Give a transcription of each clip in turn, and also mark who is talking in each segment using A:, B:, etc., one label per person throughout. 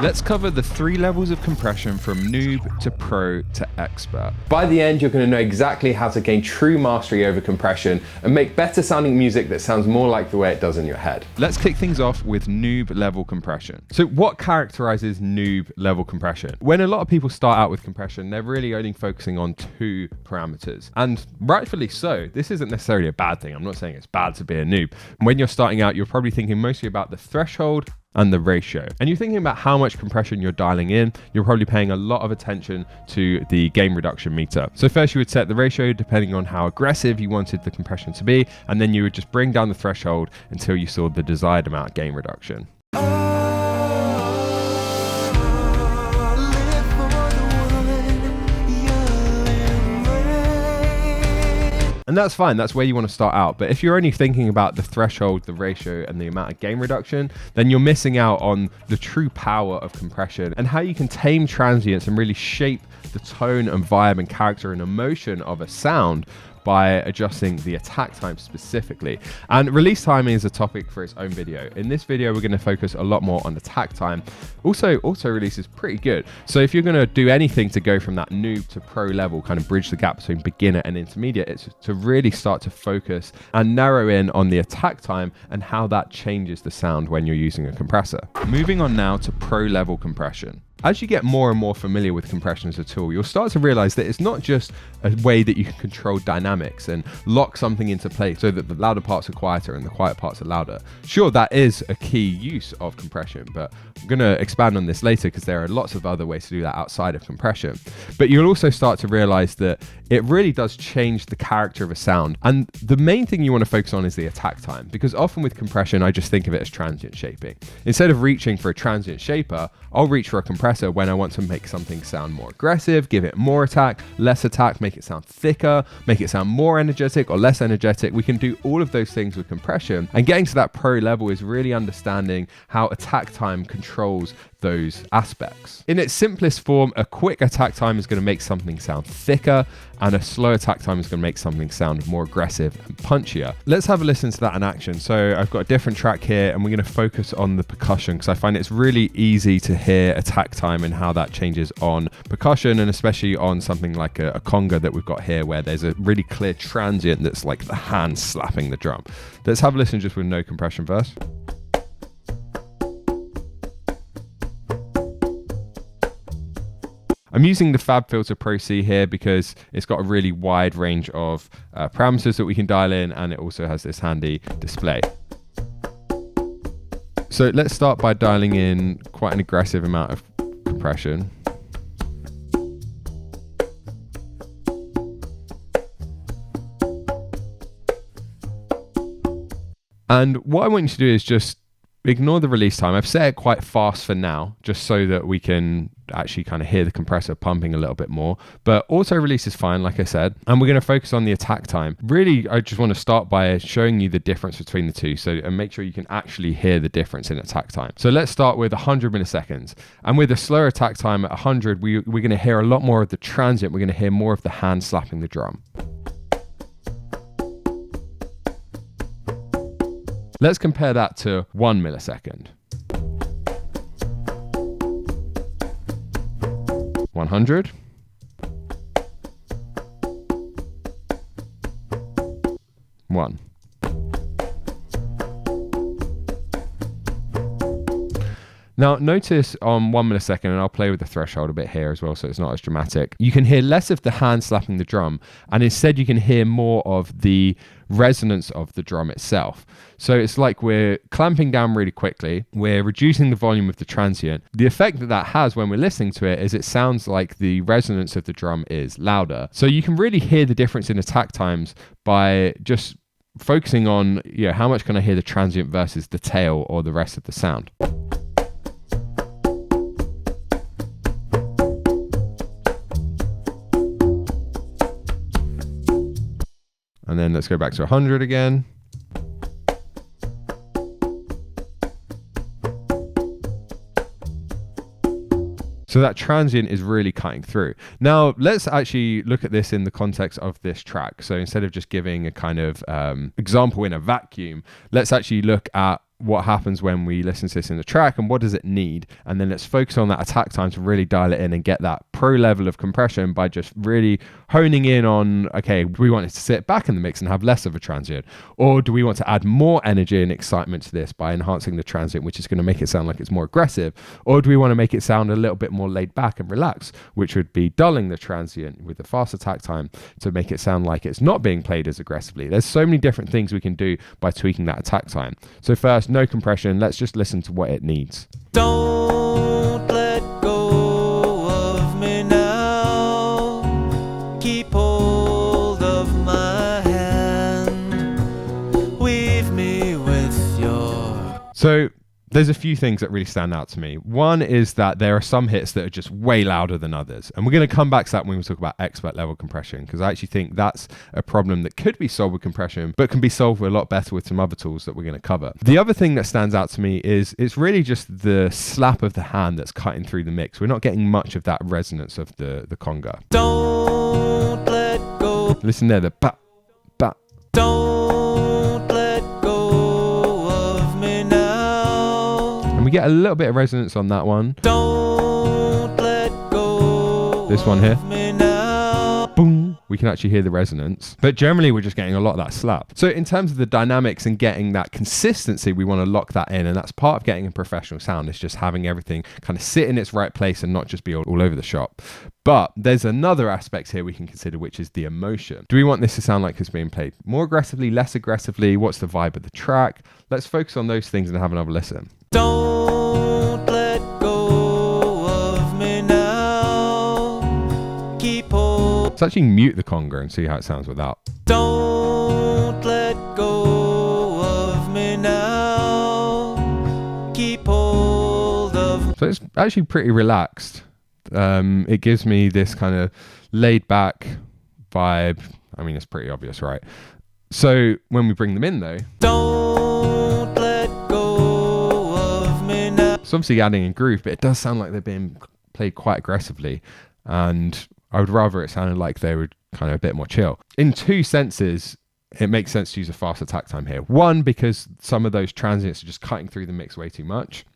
A: Let's cover the 3 levels of compression from noob to pro to expert.
B: By the end, you're going to know exactly how to gain true mastery over compression and make better sounding music that sounds more like the way it does in your head.
A: Let's kick things off with noob level compression. So what characterizes noob level compression? When a lot of people start out with compression, they're really only focusing on 2 parameters. And rightfully so. This isn't necessarily a bad thing. I'm not saying it's bad to be a noob. When you're starting out, you're probably thinking mostly about the threshold and the ratio. And you're thinking about how much compression you're dialing in. You're probably paying a lot of attention to the gain reduction meter. So first you would set the ratio depending on how aggressive you wanted the compression to be, and then you would just bring down the threshold until you saw the desired amount of gain reduction. And that's fine, that's where you want to start out. But if you're only thinking about the threshold, the ratio, and the amount of gain reduction, then you're missing out on the true power of compression and how you can tame transients and really shape the tone and vibe and character and emotion of a sound by adjusting the attack time specifically. And release time is a topic for its own video. In this video, we're going to focus a lot more on attack time. Also, auto release is pretty good. So if you're going to do anything to go from that noob to pro level, kind of bridge the gap between beginner and intermediate, it's to really start to focus and narrow in on the attack time and how that changes the sound when you're using a compressor. Moving on now to pro level compression. As you get more and more familiar with compression as a tool, you'll start to realize that it's not just a way that you can control dynamics and lock something into place so that the louder parts are quieter and the quiet parts are louder. Sure, that is a key use of compression, but I'm going to expand on this later because there are lots of other ways to do that outside of compression. But you'll also start to realize that it really does change the character of a sound. And the main thing you want to focus on is the attack time, because often with compression, I just think of it as transient shaping. Instead of reaching for a transient shaper, I'll reach for a compressor when I want to make something sound more aggressive, give it more attack, less attack, make it sound thicker, make it sound more energetic or less energetic. We can do all of those things with compression, and getting to that pro level is really understanding how attack time controls those aspects. In its simplest form, a quick attack time is going to make something sound thicker, and a slow attack time is going to make something sound more aggressive and punchier. Let's have a listen to that in action. So I've got a different track here, and we're going to focus on the percussion because I find it's really easy to hear attack time and how that changes on percussion, and especially on something like a conga that we've got here, where there's a really clear transient that's like the hand slapping the drum. Let's have a listen just with no compression first. I'm using the FabFilter Pro C here because it's got a really wide range of parameters that we can dial in, and it also has this handy display. So let's start by dialing in quite an aggressive amount of compression. And what I want you to do is just ignore the release time. I've set it quite fast for now, just so that we can actually kind of hear the compressor pumping a little bit more. But auto release is fine, like I said. And we're going to focus on the attack time. Really, I just want to start by showing you the difference between the two, and make sure you can actually hear the difference in attack time. So let's start with 100 milliseconds. And with a slower attack time at 100, we're going to hear a lot more of the transient. We're going to hear more of the hand slapping the drum. Let's compare that to 1 millisecond. 100. 1. Now notice on 1 millisecond, and I'll play with the threshold a bit here as well so it's not as dramatic, you can hear less of the hand slapping the drum, and instead you can hear more of the resonance of the drum itself. So it's like we're clamping down really quickly, we're reducing the volume of the transient. The effect that that has when we're listening to it is it sounds like the resonance of the drum is louder. So you can really hear the difference in attack times by just focusing on, how much can I hear the transient versus the tail or the rest of the sound. And then let's go back to 100 again. So that transient is really cutting through. Now, let's actually look at this in the context of this track. So instead of just giving a kind of example in a vacuum, let's actually look at what happens when we listen to this in the track and what does it need, and then let's focus on that attack time to really dial it in and get that pro level of compression by just really honing in on, okay, do we want it to sit back in the mix and have less of a transient, or do we want to add more energy and excitement to this by enhancing the transient, which is going to make it sound like it's more aggressive, or do we want to make it sound a little bit more laid back and relaxed, which would be dulling the transient with the fast attack time to make it sound like it's not being played as aggressively. There's so many different things we can do by tweaking that attack time. So first, no compression. Let's just listen to what it needs.
C: Don't let go of me now. Keep hold of my hand. Weave me with your...
A: So there's a few things that really stand out to me. One is that there are some hits that are just way louder than others. And we're going to come back to that when we talk about expert level compression, because I actually think that's a problem that could be solved with compression, but can be solved a lot better with some other tools that we're going to cover. The other thing that stands out to me is it's really just the slap of the hand that's cutting through the mix. We're not getting much of that resonance of the conga.
C: Don't let go.
A: Listen there, the ba, ba.
C: Don't let go of me now.
A: And we get a little bit of resonance on that one.
C: Don't let go.
A: This one here.
C: Of me now.
A: Boom. We can actually hear the resonance. But generally, we're just getting a lot of that slap. So in terms of the dynamics and getting that consistency, we want to lock that in. And that's part of getting a professional sound. It's just having everything kind of sit in its right place and not just be all over the shop. But there's another aspect here we can consider, which is the emotion. Do we want this to sound like it's being played more aggressively, less aggressively? What's the vibe of the track? Let's focus on those things and have another listen.
C: Don't let go of me now. Keep hold.
A: Let's actually mute the conga and see how it sounds without.
C: Don't let go of me now. Keep hold of.
A: So it's actually pretty relaxed. It gives me this kind of laid back vibe. I mean, it's pretty obvious, right? So when we bring them in though,
C: Don't let go of me now.
A: it's obviously adding a groove, but it does sound like they're being played quite aggressively. And I would rather it sounded like they were kind of a bit more chill. In two senses, it makes sense to use a fast attack time here. One, because some of those transients are just cutting through the mix way too much,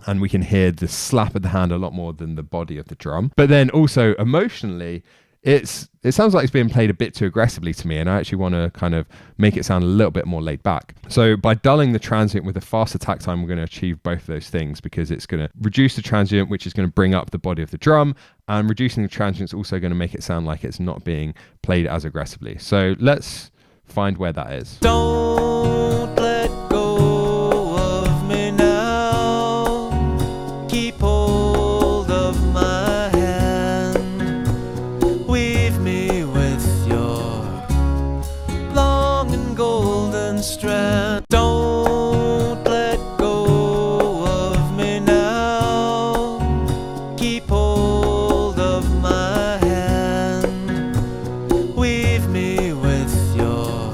A: and we can hear the slap of the hand a lot more than the body of the drum. But then also emotionally, it sounds like it's being played a bit too aggressively to me, and I actually want to kind of make it sound a little bit more laid back. So by dulling the transient with a fast attack time, we're going to achieve both of those things, because it's going to reduce the transient, which is going to bring up the body of the drum, and reducing the transient is also going to make it sound like it's not being played as aggressively. So let's find where that is.
C: Don't let go of me now. Keep hold of my hand. Weave me with your long and golden strand. Don't let go of me now. Keep hold of my hand. Weave me with your.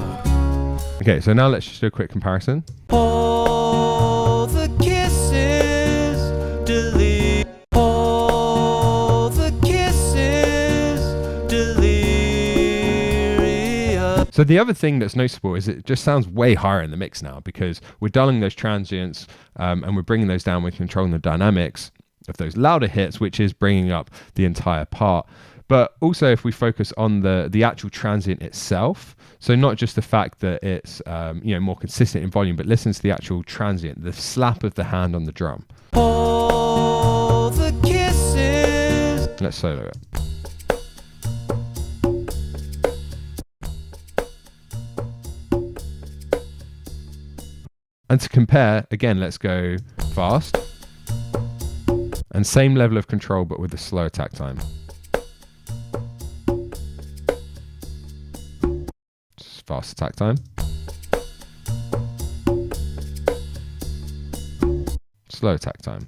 A: Okay, so now let's just do a quick comparison.
C: All the kisses, delete. All the kisses, delirium.
A: So the other thing that's noticeable is it just sounds way higher in the mix now, because we're dulling those transients and we're bringing those down. We're controlling the dynamics of those louder hits, which is bringing up the entire part. But also if we focus on the actual transient itself, so not just the fact that it's more consistent in volume, but listen to the actual transient, the slap of the hand on the drum.
C: All the kisses.
A: Let's solo it. And to compare, again, let's go fast. And same level of control, but with a slow attack time. Just fast attack time. Slow attack time.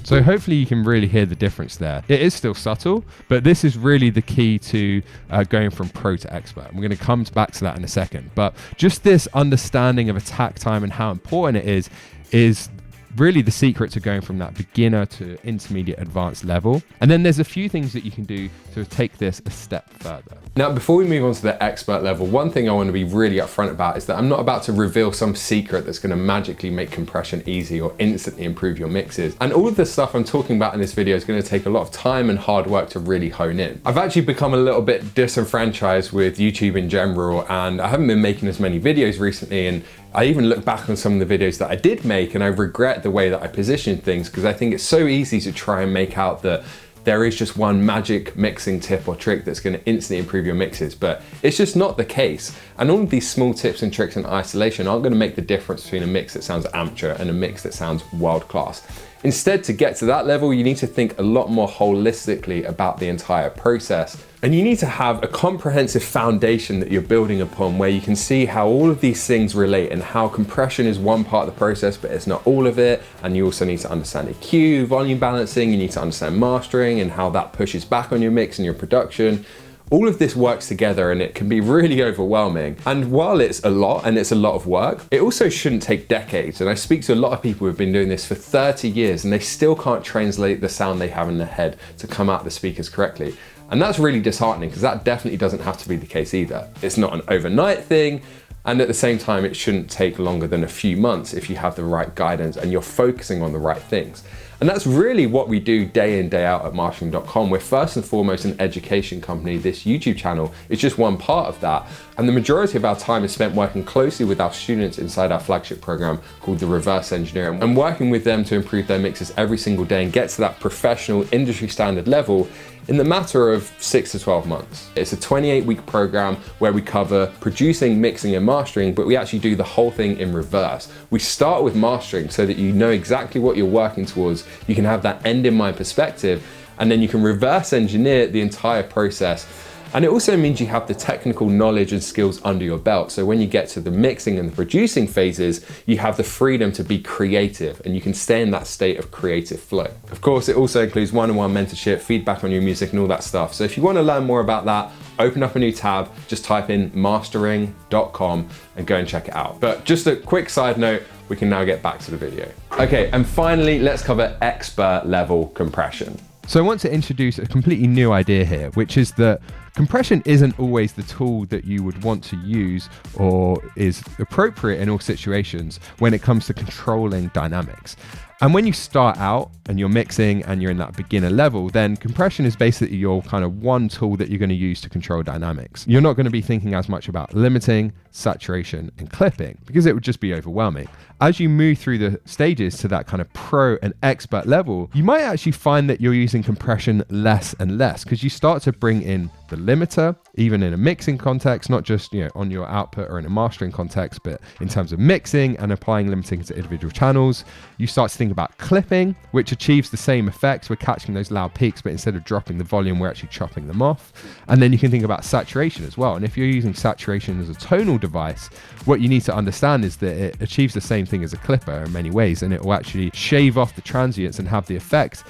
A: So hopefully you can really hear the difference there. It is still subtle, but this is really the key to going from pro to expert. We're going to come back to that in a second. But just this understanding of attack time and how important it is really the secret to going from that beginner to intermediate advanced level. And then there's a few things that you can do to take this a step further.
B: Now, before we move on to the expert level, one thing I want to be really upfront about is that I'm not about to reveal some secret that's going to magically make compression easy or instantly improve your mixes. And all of the stuff I'm talking about in this video is going to take a lot of time and hard work to really hone in. I've actually become a little bit disenfranchised with YouTube in general, and I haven't been making as many videos recently, and I even look back on some of the videos that I did make and I regret the way that I positioned things, because I think it's so easy to try and make out that there is just one magic mixing tip or trick that's going to instantly improve your mixes, but it's just not the case. And all of these small tips and tricks in isolation aren't going to make the difference between a mix that sounds amateur and a mix that sounds world class. Instead, to get to that level, you need to think a lot more holistically about the entire process. And you need to have a comprehensive foundation that you're building upon, where you can see how all of these things relate and how compression is one part of the process, but it's not all of it. And you also need to understand EQ, volume balancing, you need to understand mastering and how that pushes back on your mix and your production. All of this works together and it can be really overwhelming. And while it's a lot and it's a lot of work, it also shouldn't take decades. And I speak to a lot of people who've been doing this for 30 years and they still can't translate the sound they have in their head to come out the speakers correctly. And that's really disheartening, because that definitely doesn't have to be the case either. It's not an overnight thing. And at the same time, it shouldn't take longer than a few months if you have the right guidance and you're focusing on the right things. And that's really what we do day in, day out at mastering.com. We're first and foremost an education company. This YouTube channel is just one part of that. And the majority of our time is spent working closely with our students inside our flagship program called the Reverse Engineer, and working with them to improve their mixes every single day and get to that professional industry standard level in the matter of 6 to 12 months. It's a 28-week program where we cover producing, mixing, and mastering, but we actually do the whole thing in reverse. We start with mastering so that you know exactly what you're working towards. You can have that end in mind perspective, and then you can reverse engineer the entire process. And it also means you have the technical knowledge and skills under your belt. So when you get to the mixing and the producing phases, you have the freedom to be creative and you can stay in that state of creative flow. Of course, it also includes one-on-one mentorship, feedback on your music and all that stuff. So if you want to learn more about that, open up a new tab, just type in mastering.com and go and check it out. But just a quick side note, we can now get back to the video. Okay, and finally, let's cover expert level compression.
A: So I want to introduce a completely new idea here, which is that compression isn't always the tool that you would want to use or is appropriate in all situations when it comes to controlling dynamics. And when you start out and you're mixing and you're in that beginner level, then compression is basically your kind of one tool that you're going to use to control dynamics. You're not going to be thinking as much about limiting, saturation, and clipping, because it would just be overwhelming. As you move through the stages to that kind of pro and expert level, you might actually find that you're using compression less and less, because you start to bring in the limiter, even in a mixing context, not just on your output or in a mastering context, but in terms of mixing and applying limiting to individual channels. You start to think about clipping, which achieves the same effects. We're catching those loud peaks, but instead of dropping the volume, we're actually chopping them off. And then you can think about saturation as well. And if you're using saturation as a tonal device, what you need to understand is that it achieves the same thing as a clipper in many ways, and it will actually shave off the transients and have the effect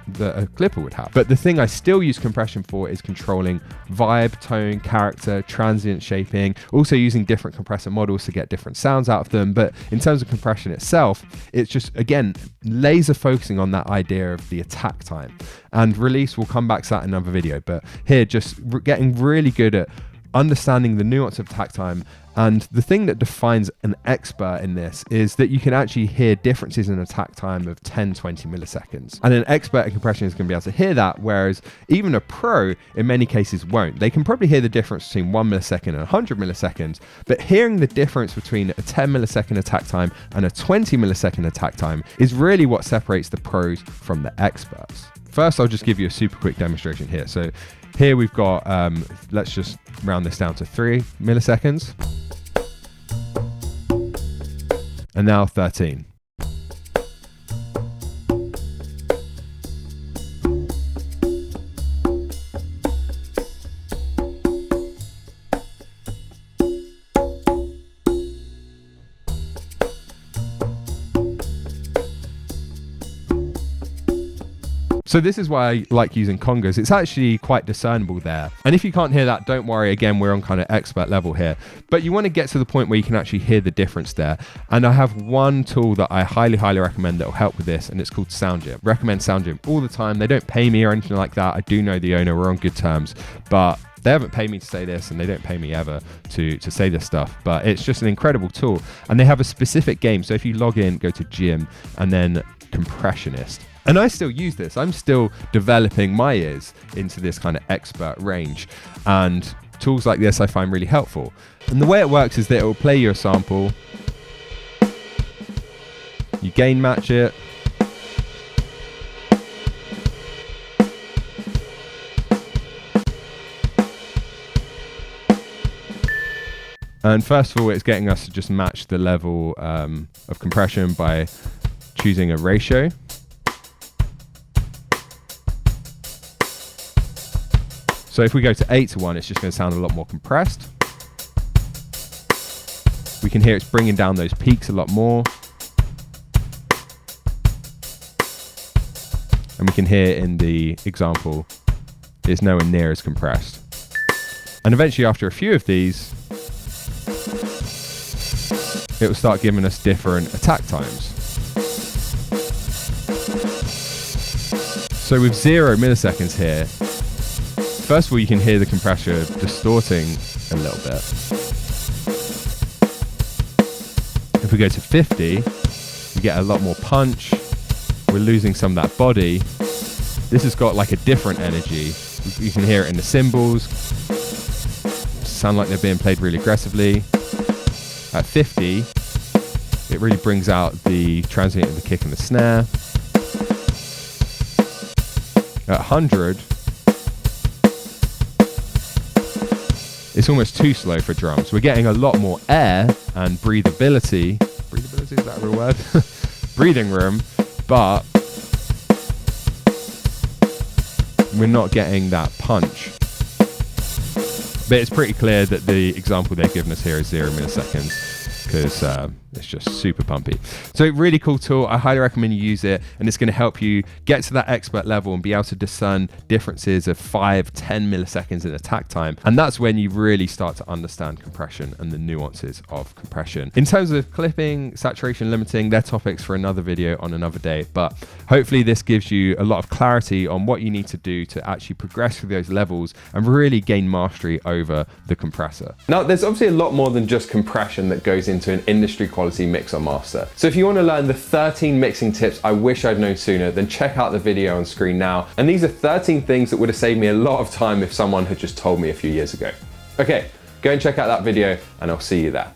A: that a clipper would have. But the thing I still use compression for is controlling vibe, tone, character, transient shaping, also using different compressor models to get different sounds out of them. But in terms of compression itself, it's just, again, laser focusing on that idea of the attack time. And release, we'll come back to that in another video, but here, just getting really good at understanding the nuance of attack time. And the thing that defines an expert in this is that you can actually hear differences in attack time of 10, 20 milliseconds. And an expert in compression is going to be able to hear that, whereas even a pro in many cases won't. They can probably hear the difference between 1 millisecond and 100 milliseconds, but hearing the difference between a 10 millisecond attack time and a 20 millisecond attack time is really what separates the pros from the experts. First, I'll just give you a super quick demonstration here. So here we've got, let's just round this down to 3 milliseconds. And now 13. So this is why I like using congos. It's actually quite discernible there. And if you can't hear that, don't worry. Again, we're on kind of expert level here, but you want to get to the point where you can actually hear the difference there. And I have one tool that I highly recommend that will help with this, and it's called SoundGym. Recommend SoundGym all the time. They don't pay me or anything like that. I do know the owner, we're on good terms, but they haven't paid me to say this, and they don't pay me ever to say this stuff, but it's just an incredible tool. And they have a specific game. So if you log in, go to gym and then compressionist. And I still use this. I'm still developing my ears into this kind of expert range. And tools like this I find really helpful. And the way it works is that it will play your sample. You gain match it. And first of all, it's getting us to just match the level of compression by choosing a ratio. So if we go to 8:1, it's just going to sound a lot more compressed. We can hear it's bringing down those peaks a lot more. And we can hear in the example, it's nowhere near as compressed. And eventually after a few of these, it will start giving us different attack times. So with 0 milliseconds here, first of all, you can hear the compressor distorting a little bit. If we go to 50, we get a lot more punch. We're losing some of that body. This has got like a different energy. You can hear it in the cymbals. Sound like they're being played really aggressively. At 50, it really brings out the transient of the kick and the snare. At 100, it's almost too slow for drums. We're getting a lot more air and breathability. Breathability, is that a real word? Breathing room, but we're not getting that punch. But it's pretty clear that the example they've given us here is 0 milliseconds because it's just super pumpy. So really cool tool. I highly recommend you use it, and it's going to help you get to that expert level and be able to discern differences of 5-10 milliseconds in attack time. And that's when you really start to understand compression and the nuances of compression. In terms of clipping, saturation, limiting, they're topics for another video on another day, but hopefully this gives you a lot of clarity on what you need to do to actually progress through those levels and really gain mastery over the compressor.
B: Now, there's obviously a lot more than just compression that goes into an industry quality mix or master. So if you want to learn the 13 mixing tips I wish I'd known sooner, then check out the video on screen now. And these are 13 things that would have saved me a lot of time if someone had just told me a few years ago. Okay, go and check out that video and I'll see you there.